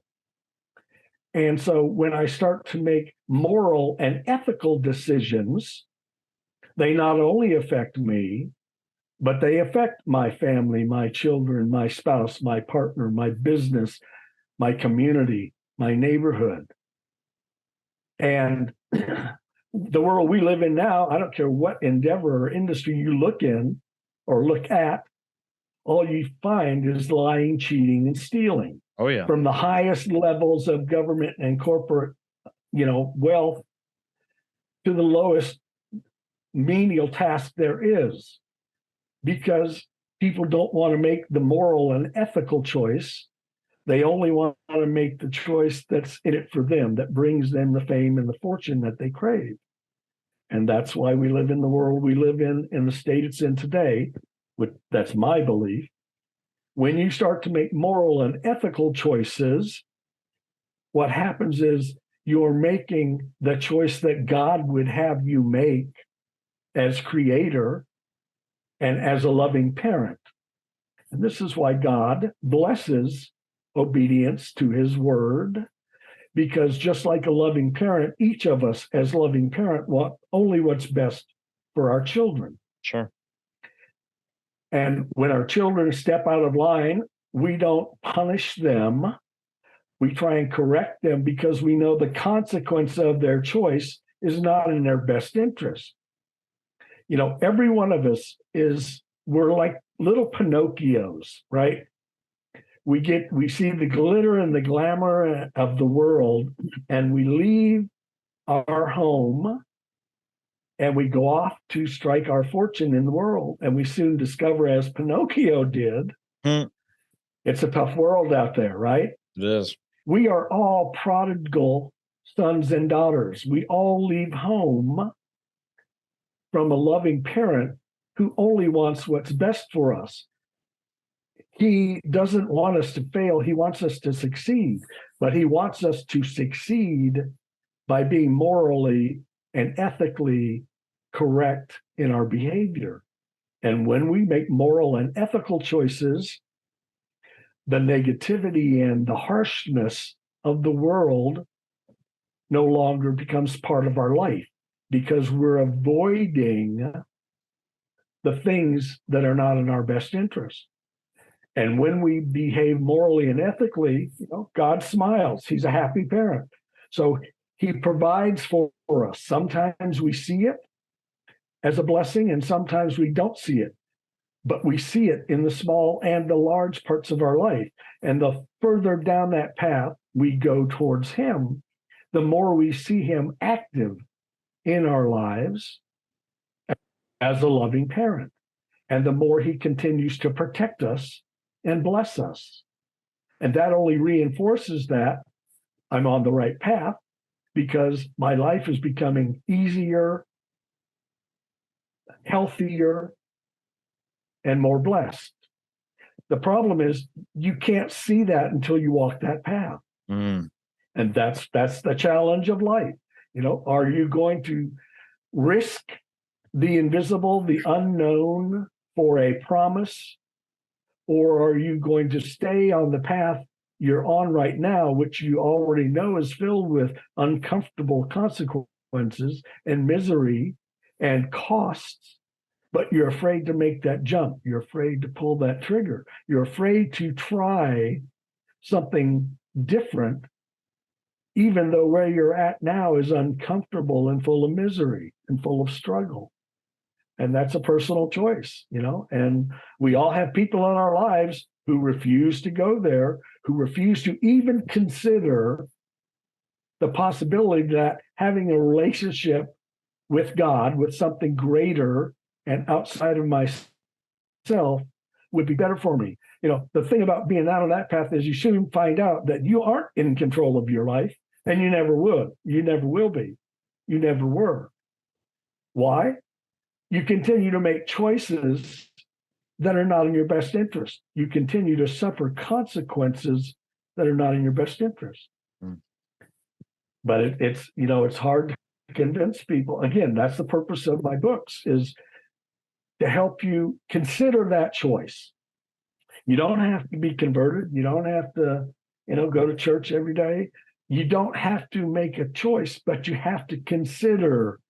And so when I start to make moral and ethical decisions, they not only affect me, but they affect my family, my children, my spouse, my partner, my business, my community, my neighborhood. And the world we live in now, I don't care what endeavor or industry you look in or look at, all you find is lying, cheating, and stealing. Oh, yeah. From the highest levels of government and corporate, wealth, to the lowest menial task there is, because people don't want to make the moral and ethical choice. They only want to make the choice that's in it for them, that brings them the fame and the fortune that they crave. And that's why we live in the world we live in the state it's in today. That's my belief. When you start to make moral and ethical choices, what happens is you're making the choice that God would have you make as creator and as a loving parent. And this is why God blesses obedience to his word, because just like a loving parent, each of us as loving parent want only what's best for our children. Sure. And when our children step out of line, we don't punish them. We try and correct them because we know the consequence of their choice is not in their best interest. Every one of us we're like little Pinocchios, right? We see the glitter and the glamour of the world, and we leave our home and we go off to strike our fortune in the world. And we soon discover, as Pinocchio did, it's a tough world out there, right? It is. We are all prodigal sons and daughters. We all leave home from a loving parent who only wants what's best for us. He doesn't want us to fail. He wants us to succeed, but he wants us to succeed by being morally and ethically correct in our behavior. And when we make moral and ethical choices, the negativity and the harshness of the world no longer becomes part of our life, because we're avoiding the things that are not in our best interest. And when we behave morally and ethically, God smiles. He's a happy parent. So he provides for us. Sometimes we see it as a blessing, and sometimes we don't see it. but we see it in the small and the large parts of our life. And the further down that path we go towards him, the more we see him active in our lives as a loving parent. And the more he continues to protect us and bless us. And that only reinforces that I'm on the right path, because my life is becoming easier, healthier, and more blessed. The problem is you can't see that until you walk that path. Mm. And that's the challenge of life. Are you going to risk the invisible, the unknown for a promise? Or are you going to stay on the path you're on right now, which you already know is filled with uncomfortable consequences and misery and costs, but you're afraid to make that jump. You're afraid to pull that trigger. You're afraid to try something different, even though where you're at now is uncomfortable and full of misery and full of struggle. And that's a personal choice, and we all have people in our lives who refuse to go there, who refuse to even consider the possibility that having a relationship with God, with something greater and outside of myself, would be better for me. The thing about being out on that path is you soon find out that you aren't in control of your life, and you never would. You never will be. You never were. Why? You continue to make choices that are not in your best interest. You continue to suffer consequences that are not in your best interest. Mm. But it's hard to convince people. Again, that's the purpose of my books, is to help you consider that choice. You don't have to be converted. You don't have to, go to church every day. You don't have to make a choice, but you have to consider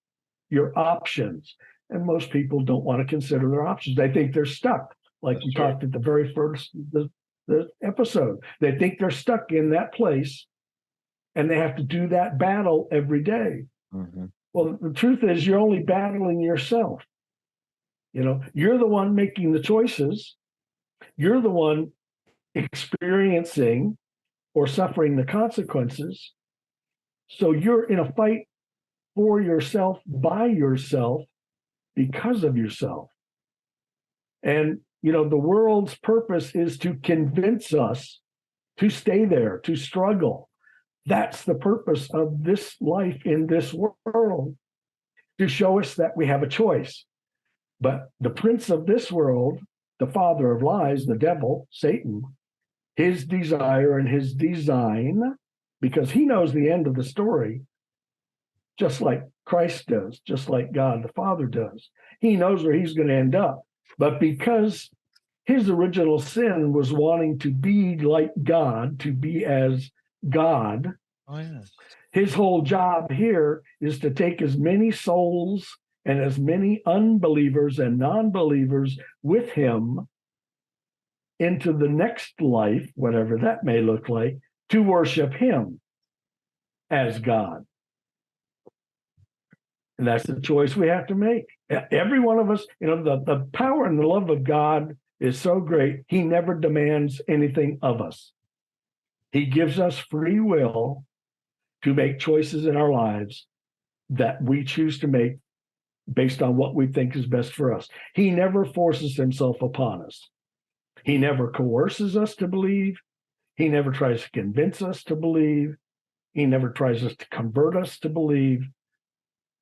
your options. And most people don't want to consider their options. They think they're stuck, like we talked at the very first the episode. They think they're stuck in that place, and they have to do that battle every day. Mm-hmm. Well, the truth is, you're only battling yourself. You're the one making the choices. You're the one experiencing or suffering the consequences. So you're in a fight for yourself, by yourself, because of yourself. And, the world's purpose is to convince us to stay there, to struggle. That's the purpose of this life in this world, to show us that we have a choice. But the prince of this world, the father of lies, the devil, Satan, his desire and his design, because he knows the end of the story, just like Christ does, just like God the Father does. He knows where he's going to end up. But because his original sin was wanting to be like God, to be as God, his whole job here is to take as many souls and as many unbelievers and non-believers with him into the next life, whatever that may look like, to worship him as God. And that's the choice we have to make. Every one of us, the power and the love of God is so great. He never demands anything of us. He gives us free will to make choices in our lives that we choose to make based on what we think is best for us. He never forces himself upon us. He never coerces us to believe. He never tries to convince us to believe. He never tries to convert us to believe.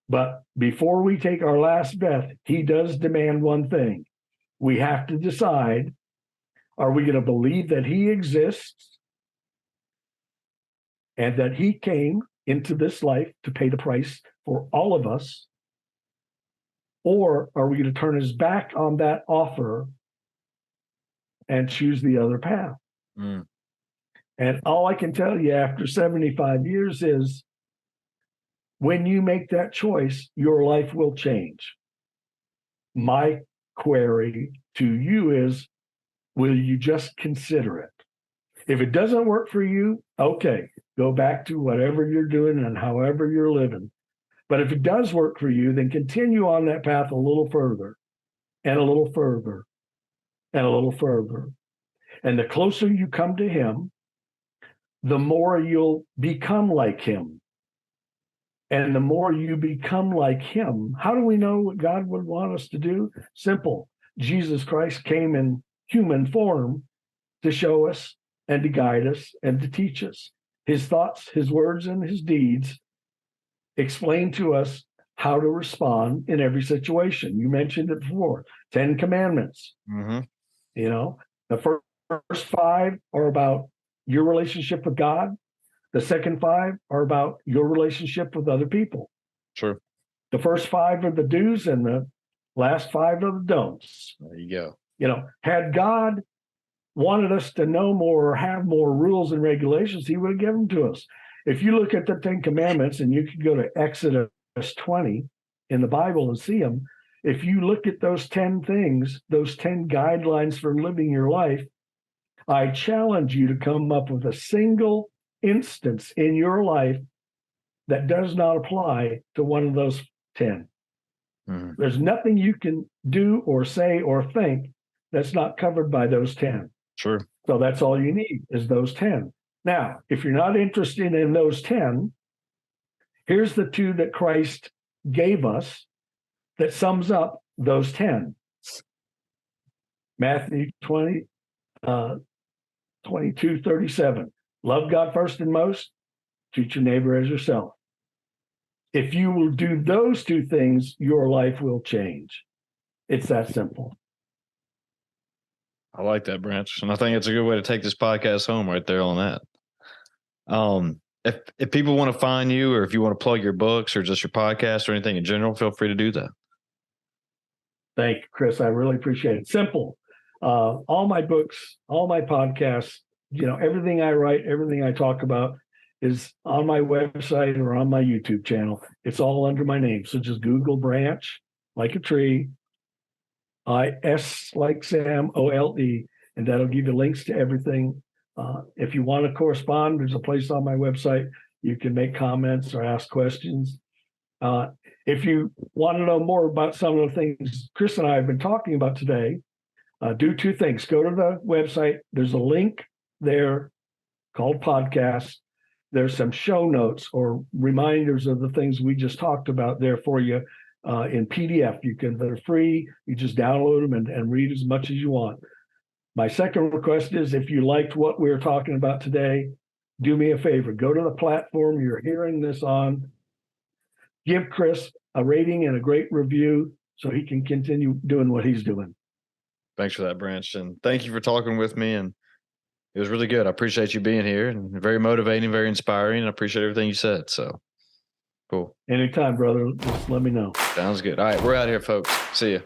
But before we take our last breath, he does demand one thing. We have to decide, are we going to believe that he exists and that he came into this life to pay the price for all of us? Or are we going to turn his back on that offer and choose the other path? Mm. And all I can tell you after 75 years is, when you make that choice, your life will change. My query to you is, will you just consider it? If it doesn't work for you, okay, go back to whatever you're doing and however you're living. But if it does work for you, then continue on that path a little further and a little further and a little further. And the closer you come to him, the more you'll become like him. And the more you become like him, how do we know what God would want us to do? Simple. Jesus Christ came in human form to show us and to guide us and to teach us. His thoughts, his words, and his deeds explain to us how to respond in every situation. You mentioned it before, 10 commandments. Mm-hmm. You know, the first 5 are about your relationship with God. The second 5 are about your relationship with other people. Sure. The first 5 are the do's and the last 5 are the don'ts. There you go. You know, had God wanted us to know more or have more rules and regulations, he would have given them to us. If you look at the 10 commandments, and you could go to Exodus 20 in the Bible and see them, if you look at those 10 things, those 10 guidelines for living your life, I challenge you to come up with a single instance in your life that does not apply to one of those 10. Mm-hmm. There's nothing you can do or say or think that's not covered by those 10. Sure. So that's all you need is those 10. Now, if you're not interested in those 10, here's the 2 that Christ gave us that sums up those 10. Matthew 20, 22:37. Love God first and most, treat your neighbor as yourself. If you will do those 2 things, your life will change. It's that simple. I like that, Branch, and I think it's a good way to take this podcast home right there on that. If people want to find you, or if you want to plug your books or just your podcast or anything in general, feel free to do that. Thank you, Chris. I really appreciate it. Simple. All my books, all my podcasts, you know, everything I write, everything I talk about is on my website or on my YouTube channel. It's all under my name. So just Google Branch, like a tree, I-S like Sam, O-L-E, and that'll give you links to everything. If you want to correspond, there's a place on my website. You can make comments or ask questions. If you want to know more about some of the things Chris and I have been talking about today, do 2 things. Go to the website. There's a link there called podcast. There's some show notes or reminders of the things we just talked about there for you in PDF. They're free. You just download them and read as much as you want. My second request is, if you liked what we were talking about today, do me a favor. Go to the platform you're hearing this on. Give Chris a rating and a great review so he can continue doing what he's doing. Thanks for that, Branch, and thank you for talking with me. And it was really good. I appreciate you being here, and very motivating, very inspiring. I appreciate everything you said. So cool. Anytime, brother. Just let me know. Sounds good. All right, we're out here, folks. See ya.